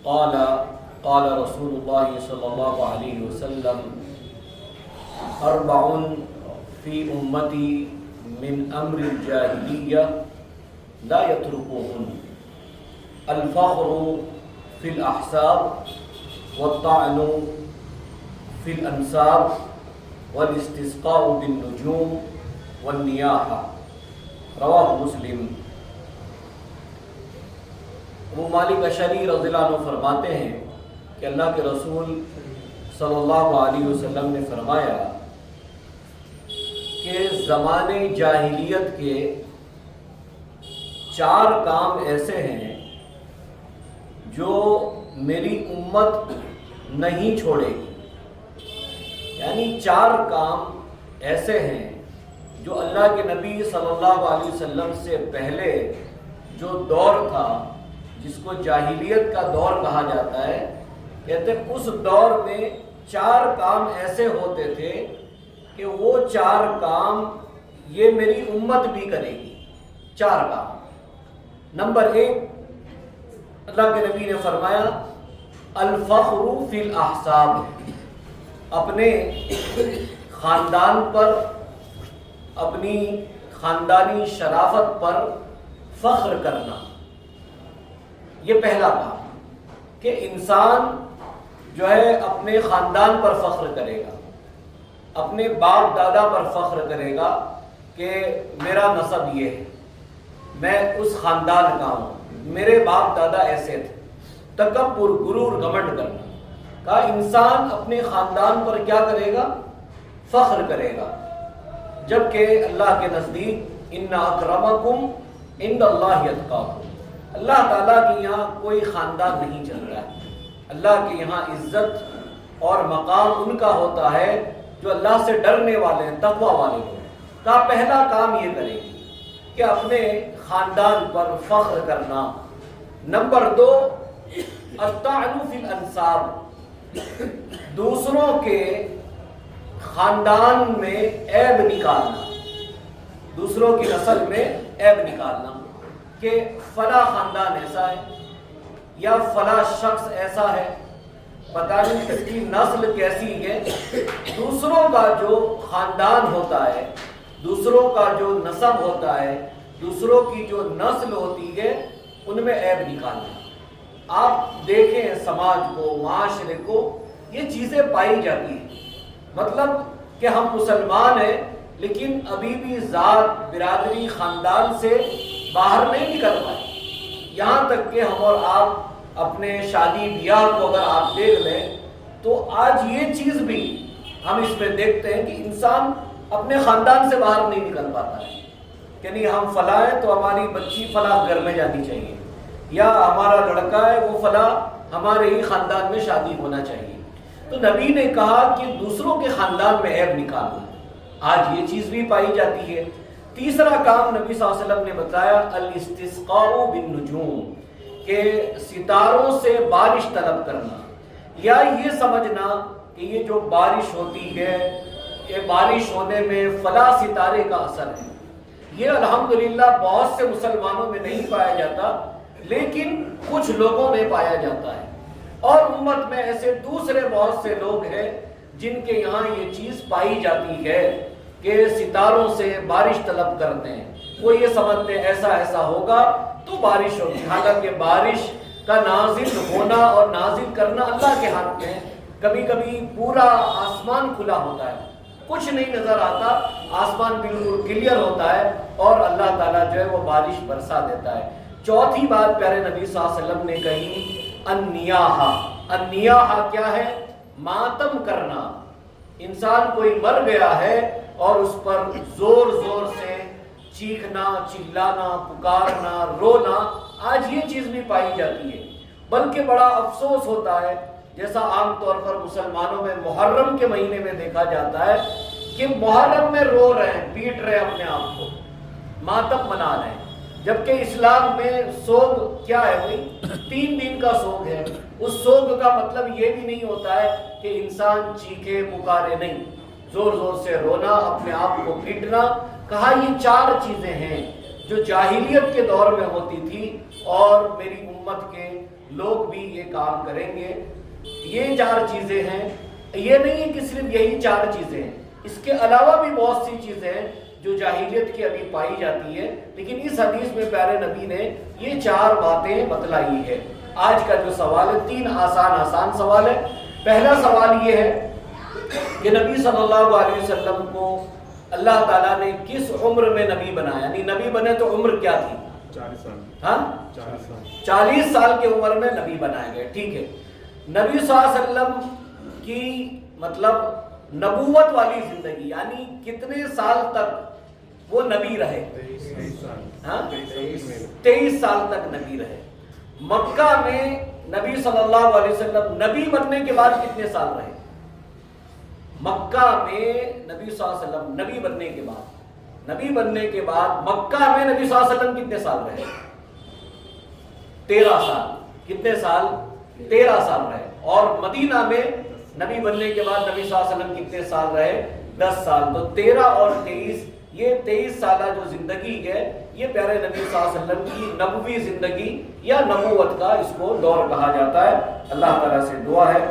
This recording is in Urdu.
قال قال رسول اللہ صلی اللہ علیہ وسلم اربع فی امتی من امر الجاہلیہ لا یترکوہن الفخر فی الاحساب والطعن فی الانساب والاستسقاء بالنجوم والنیاحہ، رواہ مسلم۔ ابو مالک اشعری رضی اللہ عنہ فرماتے ہیں کہ اللہ کے رسول صلی اللہ علیہ وسلم نے فرمایا کہ زمانے جاہلیت کے 4 کام ایسے ہیں جو میری امت نہیں چھوڑے گی، یعنی 4 کام ایسے ہیں جو اللہ کے نبی صلی اللہ علیہ وسلم سے پہلے جو دور تھا، جس کو جاہلیت کا دور کہا جاتا ہے، کہتے اس دور میں 4 کام ایسے ہوتے تھے کہ وہ 4 کام یہ میری امت بھی کرے گی۔ 4 کام۔ نمبر 1، اللہ کے نبی نے فرمایا الفخر فی الاحساب، اپنے خاندان پر، اپنی خاندانی شرافت پر فخر کرنا۔ یہ پہلا کام کہ انسان جو ہے اپنے خاندان پر فخر کرے گا، اپنے باپ دادا پر فخر کرے گا کہ میرا نسب یہ ہے، میں اس خاندان کا ہوں، میرے باپ دادا ایسے تھے۔ تکبر، غرور، گھمنڈ کرنا۔ کہا انسان اپنے خاندان پر کیا کرے گا؟ فخر کرے گا، جبکہ اللہ کے نزدیک ان اکرمکم عند اللہ اتقاکم، اللہ تعالیٰ کے یہاں کوئی خاندان نہیں چل رہا ہے۔ اللہ کے یہاں عزت اور مقام ان کا ہوتا ہے جو اللہ سے ڈرنے والے ہیں، تقوی والے لوگ۔ کا پہلا کام یہ کرے گی کہ اپنے خاندان پر فخر کرنا۔ نمبر 2، الطعن فی الانساب، دوسروں کے خاندان میں عیب نکالنا، دوسروں کی نسل میں عیب نکالنا کہ فلاں خاندان ایسا ہے یا فلاں شخص ایسا ہے، پتہ نہیں کس کی نسل کیسی ہے۔ دوسروں کا جو خاندان ہوتا ہے، دوسروں کا جو نسب ہوتا ہے، دوسروں کی جو نسل ہوتی ہے، ان میں عیب نکالنا۔ آپ دیکھیں سماج کو، معاشرے کو، یہ چیزیں پائی جاتی ہیں۔ مطلب کہ ہم مسلمان ہیں لیکن ابھی بھی ذات، برادری، خاندان سے باہر نہیں نکل پائے۔ یہاں تک کہ ہم اور آپ اپنے شادی بیاہ کو اگر آپ دیکھ لیں تو آج یہ چیز بھی ہم اس میں دیکھتے ہیں کہ انسان اپنے خاندان سے باہر نہیں نکل پاتا ہے کہ نہیں ہم فلاں ہیں تو ہماری بچی فلاں گھر میں جانی چاہیے، یا ہمارا لڑکا ہے وہ فلاں ہمارے ہی خاندان میں شادی ہونا چاہیے۔ تو نبی نے کہا کہ دوسروں کے خاندان میں عیب نکالنا، آج یہ چیز بھی پائی جاتی ہے۔ تیسرا کام نبی صلی اللہ علیہ وسلم نے بتایا الاستسقاء بالنجوم، کہ ستاروں سے بارش طلب کرنا، یا یہ سمجھنا کہ یہ جو بارش ہوتی ہے، یہ بارش ہونے میں فلاں ستارے کا اثر ہے۔ یہ الحمدللہ بہت سے مسلمانوں میں نہیں پایا جاتا، لیکن کچھ لوگوں میں پایا جاتا ہے، اور امت میں ایسے دوسرے بہت سے لوگ ہیں جن کے یہاں یہ چیز پائی جاتی ہے کہ ستاروں سے بارش طلب کرتے ہیں۔ وہ یہ سمجھتے ہیں ایسا ایسا ہوگا تو بارش ہوگی، حالانکہ بارش کا نازل ہونا اور نازل کرنا اللہ کے ہاتھ میں ہے۔ کبھی کبھی پورا آسمان کھلا ہوتا ہے، کچھ نہیں نظر آتا، آسمان بالکل کلیئر ہوتا ہے اور اللہ تعالیٰ جو ہے وہ بارش برسا دیتا ہے۔ چوتھی بات پیارے نبی صلی اللہ علیہ وسلم نے کہی النیاحہ۔ النیاحہ کیا ہے؟ ماتم کرنا۔ انسان کوئی مر گیا ہے اور اس پر زور زور سے چیخنا، چلانا، پکارنا، رونا، آج یہ چیز بھی پائی جاتی ہے۔ بلکہ بڑا افسوس ہوتا ہے، جیسا عام طور پر مسلمانوں میں محرم کے مہینے میں دیکھا جاتا ہے کہ محرم میں رو رہے ہیں، پیٹ رہے اپنے آپ کو، ماتم منا رہے ہیں، جبکہ اسلام میں سوگ کیا ہے بھائی؟ 3 دن کا سوگ ہے۔ اس سوگ کا مطلب یہ بھی نہیں ہوتا ہے کہ انسان چیخے پکارے، نہیں، زور زور سے رونا، اپنے آپ کو پیٹنا۔ کہا یہ 4 چیزیں ہیں جو جاہلیت کے دور میں ہوتی تھی، اور میری امت کے لوگ بھی یہ کام کریں گے۔ یہ 4 چیزیں ہیں، یہ نہیں ہے کہ صرف یہی 4 چیزیں ہیں، اس کے علاوہ بھی بہت سی چیزیں ہیں جو جاہلیت کی ابھی پائی جاتی ہے، لیکن اس حدیث میں پیارے نبی نے یہ 4 باتیں بتلائی ہے۔ آج کا جو سوال ہے 3 آسان سوال ہے۔ پہلا سوال یہ ہے کہ نبی صلی اللہ علیہ وسلم کو اللہ تعالیٰ نے کس عمر میں نبی بنایا؟ یعنی نبی بنے تو عمر کیا تھی؟ 40 سال۔ ہاں 40 سال کی عمر میں نبی بنائے گئے، ٹھیک ہے۔ نبی صلی اللہ علیہ وسلم کی مطلب نبوت والی زندگی یعنی کتنے سال تک وہ نبی رہے؟ 23 سال تک نبی رہے۔ مکہ میں نبی صلی اللہ علیہ وسلم نبی بننے کے بعد کتنے سال رہے؟ مکہ میں نبی صلی اللہ علیہ وسلم نبی بننے کے بعد مکہ میں نبی صلی اللہ علیہ وسلم کتنے سال رہے؟ 13 سال۔ کتنے سال؟ 13 سال رہے۔ اور مدینہ میں نبی بننے کے بعد نبی صلی اللہ علیہ وسلم کتنے سال رہے؟ 10 سال۔ تو 13 اور 23، یہ 23 سالہ جو زندگی ہے، یہ پیارے نبی صلی اللہ علیہ وسلم کی نبوی زندگی یا نبوت کا اس کو دور کہا جاتا ہے۔ اللہ تعالیٰ سے دعا ہے